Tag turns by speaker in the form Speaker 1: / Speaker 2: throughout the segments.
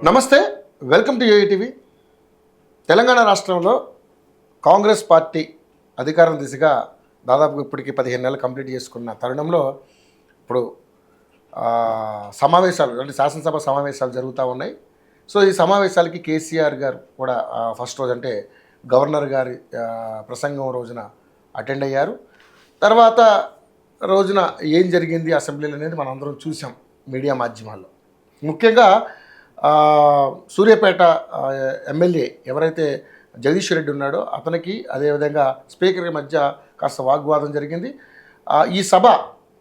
Speaker 1: నమస్తే, welcome to ఏఐటీవీ. Telangana రాష్ట్రంలో Congress party అధికారం దిశగా దాదాపు ఇప్పటికి 15 నెలలు కంప్లీట్ చేసుకున్న తరుణంలో ఇప్పుడు సమావేశాలు అంటే శాసనసభ సమావేశాలు జరుగుతూ ఉన్నాయి. సో ఈ సమావేశాలకి కేసీఆర్ గారు కూడా ఫస్ట్ రోజు అంటే గవర్నర్ గారి ప్రసంగం రోజున అటెండ్ అయ్యారు. తర్వాత రోజున ఏం జరిగింది అసెంబ్లీలో అనేది మనందరం చూసాం మీడియా మాధ్యమాల్లో. ముఖ్యంగా సూర్యాపేట ఎమ్మెల్యే ఎవరైతే జగదీష్ రెడ్డి ఉన్నాడో అతనికి అదేవిధంగా స్పీకర్కి మధ్య కాస్త వాగ్వాదం జరిగింది. ఈ సభ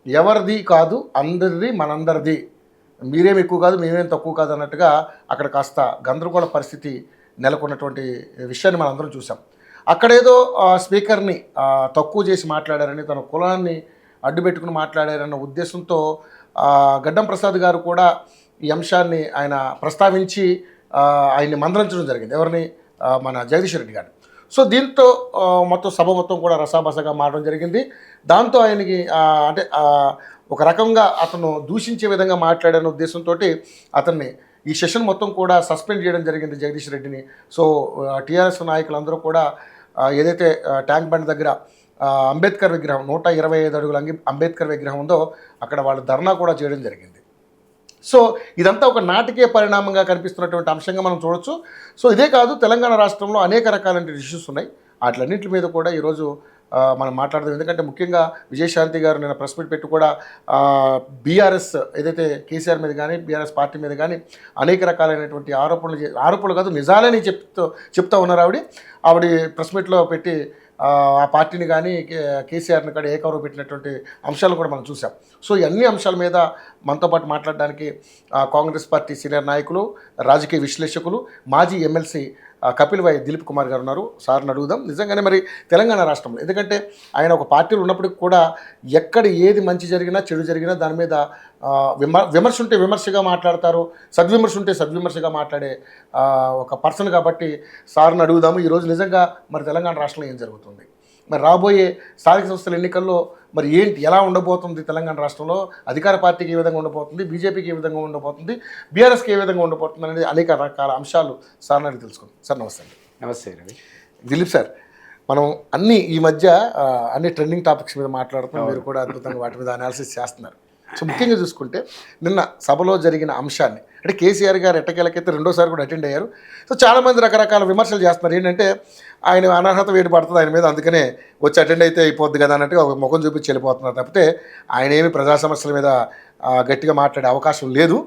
Speaker 1: ఎవరిది కాదు, అందరిది, మనందరిది, మీరేం ఎక్కువ కాదు మేమేం తక్కువ కాదు అన్నట్టుగా అక్కడ కాస్త గందరగోళ పరిస్థితి నెలకొన్నటువంటి విషయాన్ని మనందరం చూసాం. అక్కడేదో స్పీకర్ని తక్కువ చేసి మాట్లాడారని, తన కులాన్ని అడ్డుపెట్టుకుని మాట్లాడారన్న ఉద్దేశంతో గడ్డం ప్రసాద్ గారు కూడా ఈ అంశాన్ని ఆయన ప్రస్తావించి ఆయన్ని మందలించడం జరిగింది. ఎవరిని? మన జగదీష్ రెడ్డి గారిని. సో దీంతో మొత్తం సభ మొత్తం కూడా రసాబసగా మారడం జరిగింది. దాంతో ఆయనకి అంటే ఒక రకంగా అతను దూషించే విధంగా మాట్లాడనే ఉద్దేశంతో అతన్ని ఈ సెషన్ మొత్తం కూడా సస్పెండ్ చేయడం జరిగింది జగదీష్ రెడ్డిని. సో టీఆర్ఎస్ నాయకులందరూ కూడా ఏదైతే ట్యాంక్ బండ్ దగ్గర అంబేద్కర్ విగ్రహం 125 అడుగుల అంబేద్కర్ విగ్రహం ఉందో అక్కడ వాళ్ళు ధర్నా కూడా చేయడం జరిగింది. సో ఇదంతా ఒక నాటకీయ పరిణామంగా కనిపిస్తున్నటువంటి అంశంగా మనం చూడొచ్చు. సో ఇదే కాదు, తెలంగాణ రాష్ట్రంలో అనేక రకాలైన ఇష్యూస్ ఉన్నాయి. వాటిలన్నింటి మీద కూడా ఈరోజు మనం మాట్లాడదాం. ఎందుకంటే ముఖ్యంగా విజయశాంతి గారు నిన్న ప్రెస్ మీట్ పెట్టి కూడా బీఆర్ఎస్ ఏదైతే కేసీఆర్ మీద కానీ బీఆర్ఎస్ పార్టీ మీద కానీ అనేక రకాలైనటువంటి ఆరోపణలు కాదు నిజాలని చెప్తా ఉన్నారు. ఆవిడ ప్రెస్ మీట్లో పెట్టి ఆ పార్టీని కానీ కేసీఆర్ని కానీ ఏకవరు పెట్టినటువంటి అంశాలు కూడా మనం చూసాం. సో ఈ అన్ని అంశాల మీద మనతో పాటు మాట్లాడడానికి కాంగ్రెస్ పార్టీ సీనియర్ నాయకులు, రాజకీయ విశ్లేషకులు, మాజీ ఎమ్మెల్సీ కపిల్ వై దిలీప్ కుమార్ గారు ఉన్నారు. సార్ని అడుగుదాం. నిజంగానే మరి తెలంగాణ రాష్ట్రంలో ఎందుకంటే ఆయన ఒక పార్టీలో ఉన్నప్పటికీ కూడా ఎక్కడ ఏది మంచి జరిగినా చెడు జరిగినా దాని మీద విమర్శ ఉంటే విమర్శగా మాట్లాడతారు, సద్విమర్శ ఉంటే సద్విమర్శగా మాట్లాడే ఒక పర్సన్ కాబట్టి సార్ని అడుగుదాము. ఈరోజు నిజంగా మరి తెలంగాణ రాష్ట్రంలో ఏం జరుగుతుంది, మరి రాబోయే స్థానిక సంస్థల ఎన్నికల్లో మరి ఏంటి, ఎలా ఉండబోతుంది తెలంగాణ రాష్ట్రంలో, అధికార పార్టీకి ఏ విధంగా ఉండబోతుంది, బీజేపీకి ఏ విధంగా ఉండబోతుంది, బీఆర్ఎస్కి ఏ విధంగా ఉండబోతుంది అనేది అనేక రకాల అంశాలు సార్ని అడిగి తెలుసుకుందాం. సార్ నమస్తే అండి.
Speaker 2: నమస్తే రవి.
Speaker 1: దిలీప్ సార్, మనం ఈ మధ్య అన్ని ట్రెండింగ్ టాపిక్స్ మీద మాట్లాడుతున్నాం. మీరు కూడా అద్భుతంగా వాటి మీద అనాలిసిస్ చేస్తున్నారు. సో ముఖ్యంగా చూసుకుంటే నిన్న సభలో జరిగిన అంశాన్ని అంటే కేసీఆర్ గారు ఎట్టకేలకైతే రెండోసారి కూడా అటెండ్ అయ్యారు. సో చాలామంది రకరకాల విమర్శలు చేస్తున్నారు. ఏంటంటే ఆయన అనర్హత వేడి పడుతుంది ఆయన మీద, అందుకనే వచ్చి అటెండ్ అయితే అయిపోద్ది కదా అన్నట్టుగా ఒక ముఖం చూపించి వెళ్ళిపోతున్నారు తప్పితే ఆయన ఏమి ప్రజా సమస్యల మీద గట్టిగా మాట్లాడే అవకాశం లేదు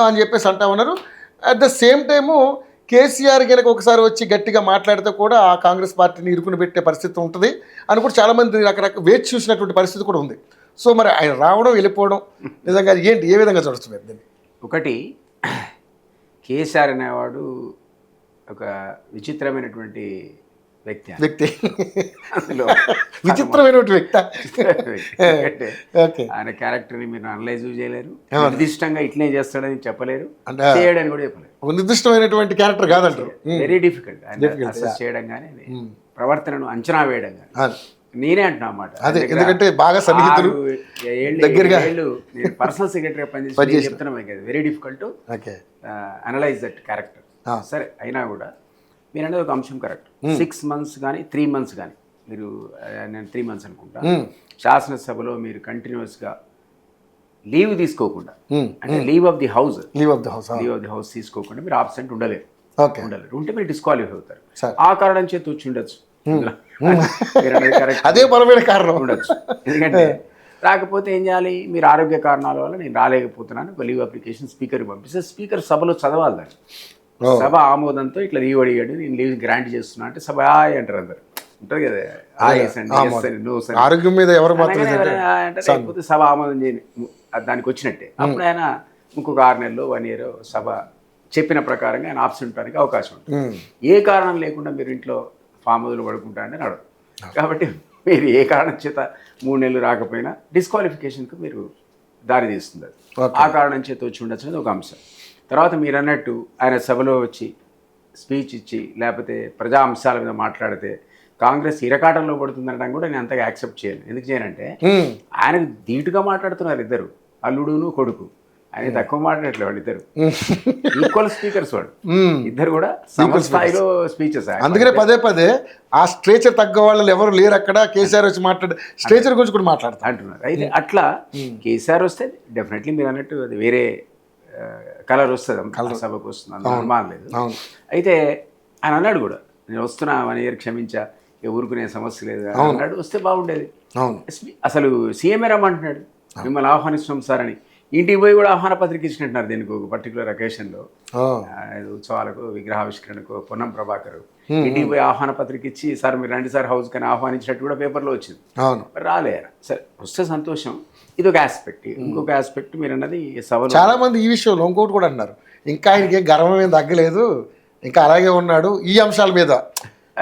Speaker 1: అని చెప్పేసి అంటా ఉన్నారు. At the same time KCR కనుక ఒకసారి వచ్చి గట్టిగా మాట్లాడితే కూడా ఆ కాంగ్రెస్ పార్టీని ఇరుకుని పెట్టే పరిస్థితి ఉంటుంది అని కూడా చాలామంది రకరకాల వేచి చూసినటువంటి పరిస్థితి కూడా ఉంది. సో మరి ఆయన రావడం వెళ్ళిపోవడం నిజంగా ఏంటి, ఏ విధంగా చూడొచ్చు దీన్ని?
Speaker 2: ఒకటి, కేసీఆర్ అనేవాడు ఒక విచిత్రమైనటువంటి వ్యక్తి. అందులో
Speaker 1: విచిత్రమైనటువంటి వ్యక్తి.
Speaker 2: ఆయన క్యారెక్టర్ని మీరు అనలైజ్ చేయలేరు, నిర్దిష్టంగా ఇట్లనే చేస్తాడని చెప్పలేరు, చేయడని కూడా చెప్పలేరు.
Speaker 1: నిర్దిష్టమైనటువంటి క్యారెక్టర్ కాదంటారు.
Speaker 2: వెరీ డిఫికల్ట్ ఆయన అసెస్ చేయడం కానీ ప్రవర్తనను అంచనా వేయడం కానీ. నేనే అంటున్నా అన్నమాట.
Speaker 1: అదే, ఎందుకంటే బాగా సన్నిహితులు దగ్గరగా
Speaker 2: పర్సనల్ సెక్రటరీ పనిచేసి చెప్తున్నాం కదా, very difficult analyse that character. సరే, అయినా కూడా మీరు అనేది ఒక అంశం కరెక్ట్. 6 months కానీ 3 months కానీ మీరు, నేను 3 months అనుకుంటా, శాసనసభలో మీరు కంటిన్యూస్గా లీవ్ తీసుకోకుండా అంటే లీవ్ ఆఫ్ ది హౌస్ తీసుకోకుండా మీరు ఆబ్సెంట్ ఉండలేరు. ఉంటే మీరు డిస్క్వాలిఫై అవుతారు. ఆ కారణం చేతి వచ్చి ఉండొచ్చు,
Speaker 1: అదే బలమైన కారణం
Speaker 2: ఉండొచ్చు. ఎందుకంటే రాకపోతే ఏం చేయాలి, మీరు ఆరోగ్య కారణాల వల్ల నేను రాలేకపోతున్నాను, ఒక లీవ్ అప్లికేషన్ స్పీకర్కి పంపిస్తే స్పీకర్ సభలో చదవాలి దాన్ని. సభ ఆమోదంతో ఇట్లా లీవ్ అడిగాడు, నేను లీవ్ గ్రాంట్ చేస్తున్నా అంటే సభ అంటారు అందరు. ఉంటుంది కదా,
Speaker 1: ఆరోగ్యం మీద ఎవరు
Speaker 2: లేకపోతే సభ ఆమోదం చేయని దానికి వచ్చినట్టే. అప్పుడు ఆయన ఇంకొక 6 నెలలు 1 year సభ చెప్పిన ప్రకారంగా ఆయన ఆబ్సెంట్ అవడానికి అవకాశం ఉంటుంది. ఏ కారణం లేకుండా మీరు ఇంట్లో ఫామ్ హౌస్లో పడుకుంటా అంటే నడదు. కాబట్టి మీరు ఏ కారణం చేత 3 నెలలు రాకపోయినా డిస్క్వాలిఫికేషన్కి మీరు దారి తీస్తుంది. ఆ కారణం చేత వచ్చి ఉండొచ్చు అనేది ఒక అంశం. తర్వాత మీరు అన్నట్టు ఆయన సభలో వచ్చి స్పీచ్ ఇచ్చి లేకపోతే ప్రజా అంశాల మీద మాట్లాడితే కాంగ్రెస్ ఇరకాటంలో పడుతుందనడం కూడా నేను అంతగా యాక్సెప్ట్ చేయను. ఎందుకు చేయనంటే ఆయనకు ధీటుగా మాట్లాడుతున్నారు ఇద్దరు, అల్లుడును కొడుకు. ఆయన తక్కువ మాట్లాడట్లేదు వాళ్ళు ఇద్దరు ఈక్వల్ స్పీకర్స్ వాళ్ళు ఇద్దరు కూడా స్థాయిలో స్పీచెస్.
Speaker 1: అందుకనే పదే ఆ స్ట్రేచర్ తగ్గ వాళ్ళు ఎవరు లేరు అక్కడ. కేసీఆర్ వచ్చి స్ట్రేచర్ గురించి కూడా మాట్లాడతారు
Speaker 2: అంటున్నారు. అయితే అట్లా కేసీఆర్ వస్తే డెఫినెట్లీ మీరు అన్నట్టు అది వేరే కలర్ వస్తుంది, సభకు వస్తుంది, అందులో అనుమానం లేదు. అయితే ఆయన అన్నాడు కూడా, నేను వస్తున్నా 1 year క్షమించా, ఊరుకునే సమస్య లేదు అన్నాడు. వస్తే బాగుండేది. అసలు సీఎంఏ రమ్మంటున్నాడు, మిమ్మల్ని ఆహ్వానిస్తున్నాం సార్ అని. ఇంటికి పోయి కూడా ఆహ్వాన పత్రిక ఇచ్చినట్టున్నారు దీనికి ఒక పర్టికులర్ అకేషన్లో, ఉత్సవాలకు, విగ్రహావిష్కరణకు. పొన్నం ప్రభాకర్ ఇంటికి పోయి ఆహ్వాన పత్రిక ఇచ్చి సార్ మీరు రండి సార్ హౌస్ కానీ ఆహ్వానించినట్టు కూడా పేపర్లో వచ్చింది. రాలే. సరే వస్తే సంతోషం, ఇది ఒక ఆస్పెక్ట్. ఇంకొక ఆస్పెక్ట్ మీరు అన్నది సభలో
Speaker 1: చాలా మంది ఈ విషయంలో ఇంకోటి కూడా అన్నారు, ఇంకా ఆయనకి గర్వం ఏం తగ్గలేదు, ఇంకా అలాగే ఉన్నాడు. ఈ అంశాల మీద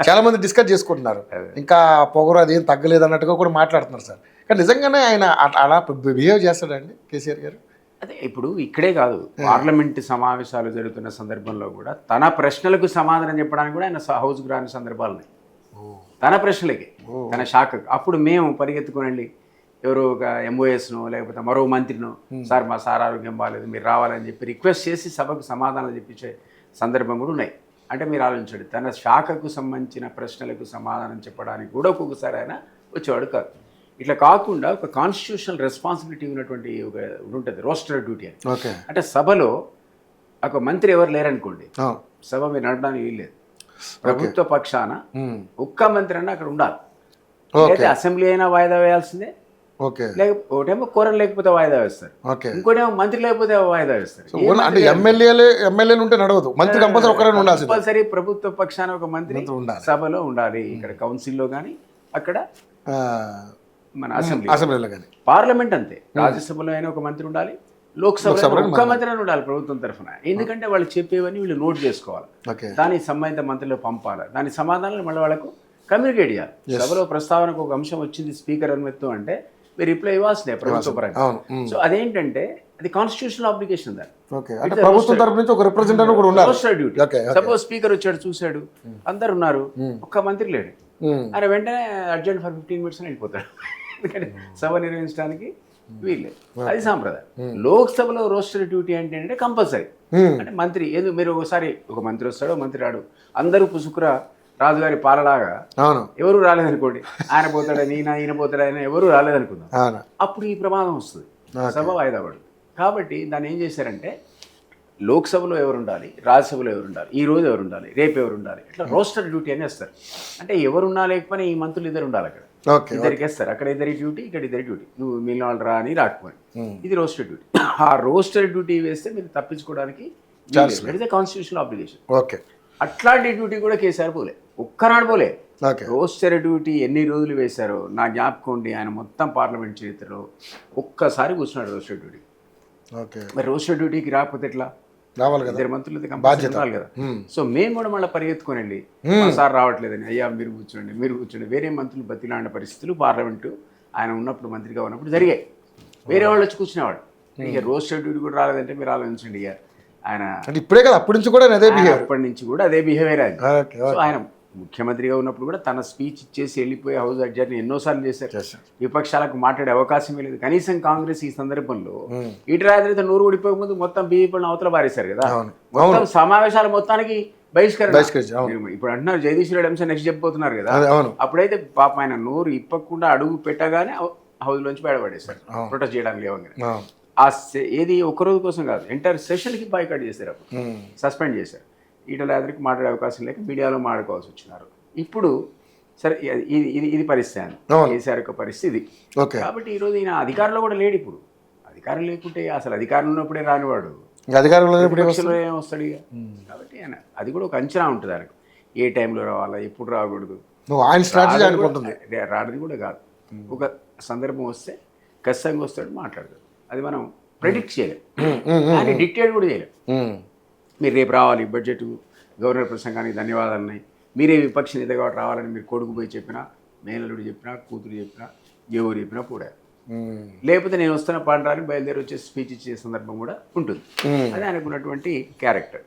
Speaker 1: చాలా మంది డిస్కస్ చేసుకుంటున్నారు, ఇంకా పొగరు అది ఏం తగ్గలేదు అన్నట్టుగా కూడా మాట్లాడుతున్నారు సార్. కానీ నిజంగానే ఆయన అలా బిహేవ్ చేస్తాడండి కేసీఆర్ గారు?
Speaker 2: అదే ఇప్పుడు ఇక్కడే కాదు, పార్లమెంట్ సమావేశాలు జరుగుతున్న సందర్భంలో కూడా తన ప్రశ్నలకు సమాధానం చెప్పడానికి కూడా ఆయన హౌస్కి రాని సందర్భాలు ఉన్నాయి. తన ప్రశ్నలకి, తన శాఖకు. అప్పుడు మేము పరిగెత్తుకునండి ఎవరో ఒక ఎంఓఎస్నో లేకపోతే మరో మంత్రినో, సార్ మా సార్ ఆరోగ్యం బాగాలేదు మీరు రావాలని చెప్పి రిక్వెస్ట్ చేసి సభకు సమాధానం చెప్పించే సందర్భం కూడా ఉన్నాయి. అంటే మీరు ఆలోచించండి, తన శాఖకు సంబంధించిన ప్రశ్నలకు సమాధానం చెప్పడానికి కూడా ఒక్కొక్కసారి ఆయన వచ్చేవాడు కాదు. ఇట్లా కాకుండా ఒక కాన్స్టిట్యూషనల్ రెస్పాన్సిబిలిటీ ఉన్నటువంటి ఒక ఉంటుంది, రోస్టర్ డ్యూటీ అని. అంటే సభలో ఒక మంత్రి ఎవరు లేరనుకోండి, సభ మీరు నడపడానికి వీల్లేదు. ప్రభుత్వ పక్షాన ఒక్క మంత్రి అన్న అక్కడ ఉండాలి. అయితే అసెంబ్లీ అయినా వాయిదా వేయాల్సిందే, ఒకటేమో కోరం లేకపోతే వాయిదా వేస్తారు, ఇంకోటేమో మంత్రి లేకపోతే వాయిదా వేస్తారు.
Speaker 1: ఎమ్మెల్యేలు ఉంటే నడవదు, మంత్రి
Speaker 2: కంపల్సరీ ప్రభుత్వ పక్షాన ఒక మంత్రి సభలో ఉండాలి. ఇక్కడ కౌన్సిల్లో కానీ అక్కడ మన అసెంబ్లీలో కానీ. పార్లమెంట్ అంతే, రాజ్యసభలో అయినా ఒక మంత్రి ఉండాలి, లోక్సభలో ఒక్క మంత్రి అని ఉండాలి ప్రభుత్వం తరఫున. ఎందుకంటే వాళ్ళు చెప్పేవన్నీ వీళ్ళు నోట్ చేసుకోవాలి, దానికి సంబంధిత మంత్రులు పంపాలి, దాని సమాధానాలు మళ్ళీ వాళ్ళకు కమ్యూనికేట్ చేయాలి. సభలో ప్రస్తావనకు ఒక అంశం వచ్చింది స్పీకర్ అనుమతితో అంటే మీరు రిప్లై ఇవ్వాల్సిందే ప్రభుత్వ పరంగా. సో అదేంటంటే అది కాన్స్టిట్యూషనల్ అప్లికేషన్. సపోజ్ స్పీకర్ వచ్చాడు చూశాడు, అందరు ఉన్నారు, ఒక్క మంత్రి లేడు, ఆయన వెంటనే అర్జెంట్ ఫర్ 15 minutes అని వెళ్ళిపోతాడు. ఎందుకంటే సభ నిర్వహించడానికి వీళ్ళు, అది సాంప్రదాయం. లోక్సభలో రోస్టర్ డ్యూటీ అంటే కంపల్సరీ. అంటే మంత్రి ఏదో మీరు ఒకసారి ఒక మంత్రి వస్తాడు, మంత్రి రాడు, అందరూ పుసుకురా రాజుగారి పాలలాగా ఎవరు రాలేదనుకోండి, ఆయన పోతాడని ఈయన పోతాడని ఎవరు రాలేదనుకుందాం, అప్పుడు ఈ ప్రమాదం వస్తుంది, సభ వాయిదా పడు. కాబట్టి దాన్ని ఏం చేశారంటే లోక్సభలో ఎవరు ఉండాలి, రాజ్యసభలో ఎవరు ఉండాలి, ఈ రోజు ఎవరు ఉండాలి, రేపు ఎవరు ఉండాలి, ఇట్లా రోస్టర్ డ్యూటీ అని వేస్తారు. అంటే ఎవరున్నా లేకపోయినా ఈ మంత్రులు ఇద్దరు ఉండాలి, అక్కడ ఇద్దరికి వేస్తారు, అక్కడ ఇద్దరి డ్యూటీ, ఇక్కడ ఇద్దరి డ్యూటీ, నువ్వు మిగిలిన వాళ్ళు రా అని రాకపోయి, ఇది రోస్టర్ డ్యూటీ. ఆ రోస్టర్ డ్యూటీ వేస్తే మీరు తప్పించుకోవడానికి కాన్స్టిట్యూషనల్ అప్లికేషన్. అట్లాంటి డ్యూటీ కూడా కేసీఆర్ పోలే, ఒక్కనాడు పోలే. రోస్టర్ డ్యూటీ ఎన్ని రోజులు వేశారో నా జ్ఞాపకం ఉండి, ఆయన మొత్తం పార్లమెంట్ చరిత్రలో ఒక్కసారి కూర్చున్నాడు రోస్టర్ డ్యూటీ. మరి రోస్టర్ డ్యూటీకి రాకపోతే ఎట్లా, ఇద్దరు మంత్రులు ఉండాలి కదా. సో మేము కూడా మళ్ళీ పరిగెత్తుకొని వెళ్ళి సార్ రావట్లేదని, అయ్యా మీరు కూర్చోండి, వేరే మంత్రులు బతిలాంటి పరిస్థితులు పార్లమెంటు ఆయన ఉన్నప్పుడు మంత్రిగా ఉన్నప్పుడు జరిగాయి. వేరే వాళ్ళు వచ్చి కూర్చునేవాడు. ఇక రోస్టర్ డ్యూటీ కూడా రాలేదంటే మీరు ఆలోచించండి, ఇక ఆయన
Speaker 1: ఇప్పుడే కదా అప్పటి నుంచి కూడా
Speaker 2: అదే బిహేవియర్ అది. సో ఆయన ముఖ్యమంత్రిగా ఉన్నప్పుడు కూడా తన స్పీచ్ ఇచ్చేసి వెళ్ళిపోయి హౌస్ అడ్జర్ని ఎన్నోసార్లు చేశారు. విపక్షాలకు మాట్లాడే అవకాశమే లేదు. కనీసం కాంగ్రెస్ ఈ సందర్భంలో ఈటరాజు నూరు ఊడిపోయే ముందు మొత్తం బీజేపీని అవతల పారేశారు కదా, మొత్తం సమావేశాలు మొత్తానికి బహిష్కరణ. ఇప్పుడు అంటున్నారు జగదీష్ రెడ్డి అంశం నెక్స్ట్ చెప్పబోతున్నారు కదా, అప్పుడైతే పాపం ఆయన నోరు ఇప్పకుండా అడుగు పెట్టగానే హౌస్ లోంచి బయటపడేశారు ప్రొటెస్ట్ చేయడానికి లేవగానే. ఏది ఒక్కరోజు కోసం కాదు, ఎంటైర్ సెషన్కి బాయ్కాట్ చేశారు, అప్పుడు సస్పెండ్ చేశారు. ఈటలాద్రికి మాట్లాడే అవకాశం లేక మీడియాలో మాట్లాడుకోవాల్సి వచ్చినారు. ఇప్పుడు సరే ఇది పరిస్థితి, కేసీఆర్ యొక్క పరిస్థితి. కాబట్టి ఈరోజు ఈయన అధికారంలో కూడా లేడు. ఇప్పుడు అధికారం లేకుంటే అసలు అధికారం ఉన్నప్పుడే రానివాడు
Speaker 1: అధికారంలో
Speaker 2: ఏమొస్తాడు ఇక. కాబట్టి ఆయన అది కూడా ఒక అంచనా ఉంటుంది ఆయనకు, ఏ టైంలో రావాలా, ఎప్పుడు రాకూడదు, రాడది కూడా కాదు. ఒక సందర్భం వస్తే ఖచ్చితంగా వస్తాడు, మాట్లాడతాడు. అది మనం ప్రెడిక్ట్ చేయలేం, ఆయన డిక్టేట్ కూడా చేయలేం. మీరు రేపు రావాలి, బడ్జెట్ గవర్నర్ ప్రసంగానికి ధన్యవాదాలు ఉన్నాయి, మీరే విపక్ష నేత కాబట్టి రావాలని మీరు కొడుకు పోయి చెప్పినా, మేనల్లుడు చెప్పినా, కూతురు చెప్పినా, ఎవరు చెప్పినా కూడా, లేకపోతే నేను వస్తున్న పాండ్రానికి బయలుదేరి వచ్చే స్పీచ్ ఇచ్చే సందర్భం కూడా ఉంటుంది. అది ఆయనకున్నటువంటి క్యారెక్టర్.